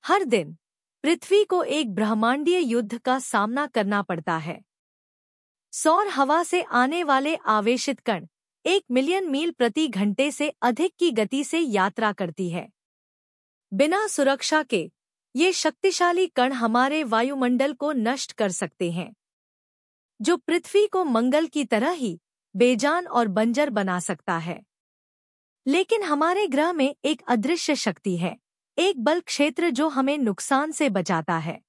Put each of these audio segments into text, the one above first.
हर दिन पृथ्वी को एक ब्रह्मांडीय युद्ध का सामना करना पड़ता है। सौर हवा से आने वाले आवेशित कण 1 मिलियन मील प्रति घंटे से अधिक की गति से यात्रा करती है। बिना सुरक्षा के ये शक्तिशाली कण हमारे वायुमंडल को नष्ट कर सकते हैं, जो पृथ्वी को मंगल की तरह ही बेजान और बंजर बना सकता है। लेकिन हमारे ग्रह में एक अदृश्य शक्ति है, एक बल क्षेत्र जो हमें नुकसान से बचाता है।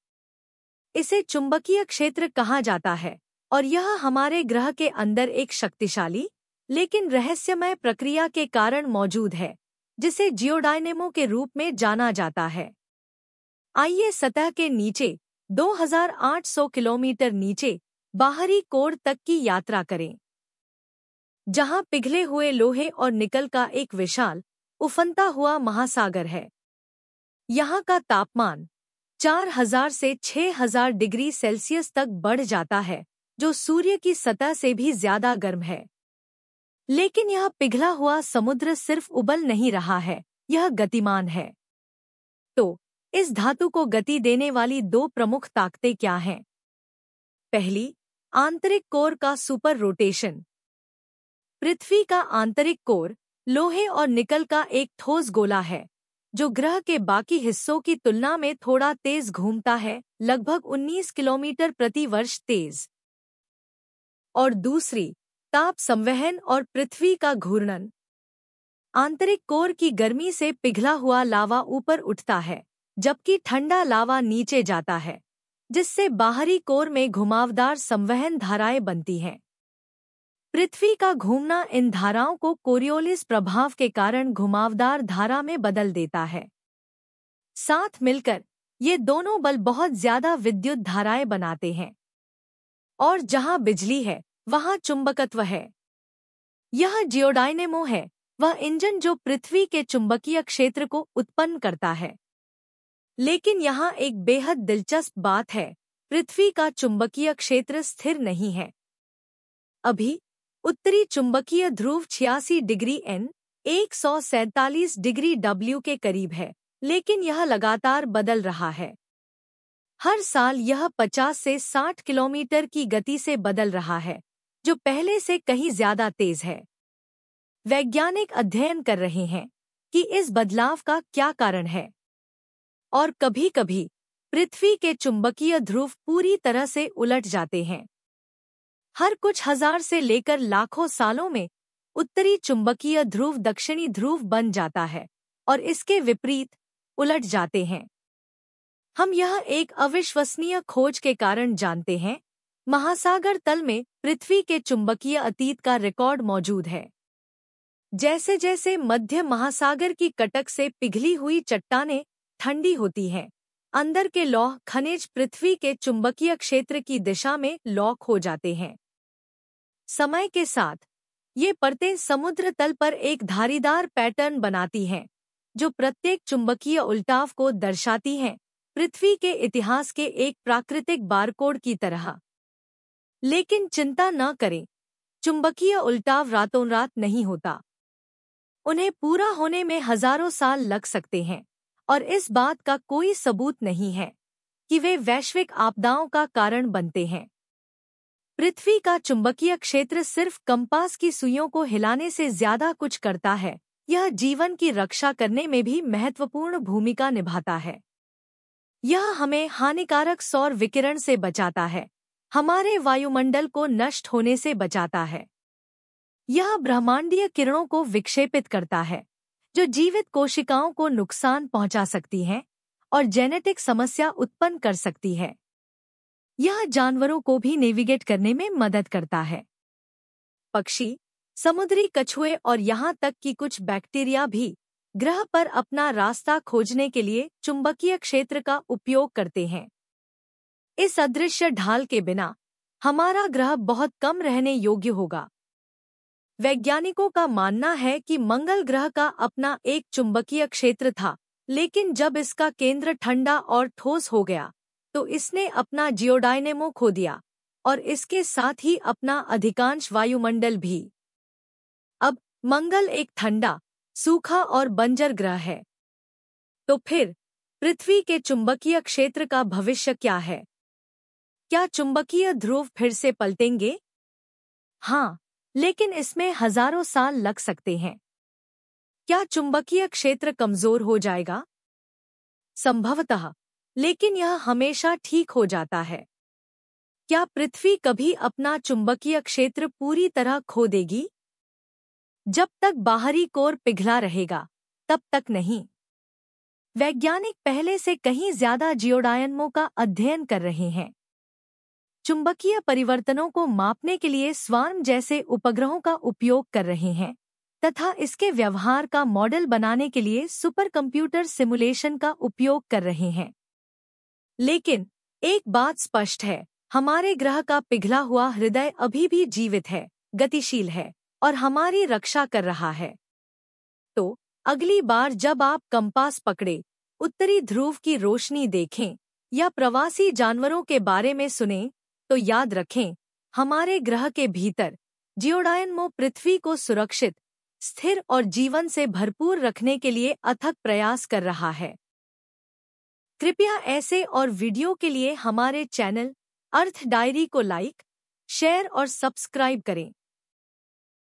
इसे चुंबकीय क्षेत्र कहा जाता है और यह हमारे ग्रह के अंदर एक शक्तिशाली लेकिन रहस्यमय प्रक्रिया के कारण मौजूद है, जिसे जियोडायनेमो के रूप में जाना जाता है। आइए सतह के नीचे 2800 किलोमीटर नीचे बाहरी कोर तक की यात्रा करें, जहां पिघले हुए लोहे और निकल का एक विशाल उफनता हुआ महासागर है। यहाँ का तापमान 4000 से 6000 डिग्री सेल्सियस तक बढ़ जाता है, जो सूर्य की सतह से भी ज्यादा गर्म है। लेकिन यह पिघला हुआ समुद्र सिर्फ उबल नहीं रहा है, यह गतिमान है। तो इस धातु को गति देने वाली दो प्रमुख ताकतें क्या हैं? पहली, आंतरिक कोर का सुपर रोटेशन। पृथ्वी का आंतरिक कोर लोहे और निकल का एक ठोस गोला है, जो ग्रह के बाकी हिस्सों की तुलना में थोड़ा तेज घूमता है, लगभग 19 किलोमीटर प्रति वर्ष तेज। और दूसरी, ताप संवहन और पृथ्वी का घूर्णन। आंतरिक कोर की गर्मी से पिघला हुआ लावा ऊपर उठता है, जबकि ठंडा लावा नीचे जाता है, जिससे बाहरी कोर में घुमावदार संवहन धाराएं बनती हैं। पृथ्वी का घूमना इन धाराओं को कोरियोलिस प्रभाव के कारण घुमावदार धारा में बदल देता है। साथ मिलकर ये दोनों बल बहुत ज्यादा विद्युत धाराएं बनाते हैं। और जहां बिजली है, वहां चुंबकत्व है। यह जियोडायनेमो है, वह इंजन जो पृथ्वी के चुंबकीय क्षेत्र को उत्पन्न करता है। लेकिन यहाँ एक बेहद दिलचस्प बात है, पृथ्वी का चुंबकीय क्षेत्र स्थिर नहीं है। अभी उत्तरी चुंबकीय ध्रुव 86 डिग्री N 147 डिग्री W के करीब है, लेकिन यह लगातार बदल रहा है। हर साल यह 50 से 60 किलोमीटर की गति से बदल रहा है, जो पहले से कहीं ज्यादा तेज है। वैज्ञानिक अध्ययन कर रहे हैं कि इस बदलाव का क्या कारण है, और कभी-कभी पृथ्वी के चुंबकीय ध्रुव पूरी तरह से उलट जाते हैं। हर कुछ हजार से लेकर लाखों सालों में उत्तरी चुंबकीय ध्रुव दक्षिणी ध्रुव बन जाता है और इसके विपरीत उलट जाते हैं। हम यह एक अविश्वसनीय खोज के कारण जानते हैं। महासागर तल में पृथ्वी के चुंबकीय अतीत का रिकॉर्ड मौजूद है। जैसे जैसे मध्य महासागर की कटक से पिघली हुई चट्टानें ठंडी होती हैं, अंदर के लौह खनिज पृथ्वी के चुंबकीय क्षेत्र की दिशा में लॉक हो जाते हैं। समय के साथ ये परतें समुद्र तल पर एक धारीदार पैटर्न बनाती हैं, जो प्रत्येक चुंबकीय उल्टाव को दर्शाती हैं, पृथ्वी के इतिहास के एक प्राकृतिक बारकोड की तरह। लेकिन चिंता न करें, चुंबकीय उल्टाव रातों रात नहीं होता। उन्हें पूरा होने में हजारों साल लग सकते हैं, और इस बात का कोई सबूत नहीं है कि वे वैश्विक आपदाओं का कारण बनते हैं। पृथ्वी का चुंबकीय क्षेत्र सिर्फ कंपास की सुइयों को हिलाने से ज्यादा कुछ करता है, यह जीवन की रक्षा करने में भी महत्वपूर्ण भूमिका निभाता है। यह हमें हानिकारक सौर विकिरण से बचाता है, हमारे वायुमंडल को नष्ट होने से बचाता है। यह ब्रह्मांडीय किरणों को विक्षेपित करता है, जो जीवित कोशिकाओं को नुकसान पहुंचा सकती हैं और जेनेटिक समस्या उत्पन्न कर सकती है। यह जानवरों को भी नेविगेट करने में मदद करता है। पक्षी, समुद्री कछुए और यहाँ तक कि कुछ बैक्टीरिया भी ग्रह पर अपना रास्ता खोजने के लिए चुंबकीय क्षेत्र का उपयोग करते हैं। इस अदृश्य ढाल के बिना हमारा ग्रह बहुत कम रहने योग्य होगा। वैज्ञानिकों का मानना है कि मंगल ग्रह का अपना एक चुंबकीय क्षेत्र था, लेकिन जब इसका केंद्र ठंडा और ठोस हो गया, तो इसने अपना जियोडायनेमो खो दिया और इसके साथ ही अपना अधिकांश वायुमंडल भी। अब मंगल एक ठंडा, सूखा और बंजर ग्रह है। तो फिर पृथ्वी के चुंबकीय क्षेत्र का भविष्य क्या है? क्या चुंबकीय ध्रुव फिर से पलटेंगे? हाँ, लेकिन इसमें हजारों साल लग सकते हैं। क्या चुंबकीय क्षेत्र कमजोर हो जाएगा? संभवतः, लेकिन यह हमेशा ठीक हो जाता है। क्या पृथ्वी कभी अपना चुंबकीय क्षेत्र पूरी तरह खो देगी? जब तक बाहरी कोर पिघला रहेगा, तब तक नहीं। वैज्ञानिक पहले से कहीं ज्यादा जियोडायनमो का अध्ययन कर रहे हैं। चुंबकीय परिवर्तनों को मापने के लिए स्वार्म जैसे उपग्रहों का उपयोग कर रहे हैं तथा इसके व्यवहार का मॉडल बनाने के लिए सुपर कंप्यूटर सिमुलेशन का उपयोग कर रहे हैं। लेकिन एक बात स्पष्ट है, हमारे ग्रह का पिघला हुआ हृदय अभी भी जीवित है, गतिशील है और हमारी रक्षा कर रहा है। तो अगली बार जब आप कंपास पकड़े, उत्तरी ध्रुव की रोशनी देखें या प्रवासी जानवरों के बारे में सुनें, तो याद रखें, हमारे ग्रह के भीतर जियोडायनमो पृथ्वी को सुरक्षित, स्थिर और जीवन से भरपूर रखने के लिए अथक प्रयास कर रहा है। कृपया ऐसे और वीडियो के लिए हमारे चैनल अर्थ डायरी को लाइक, शेयर और सब्सक्राइब करें।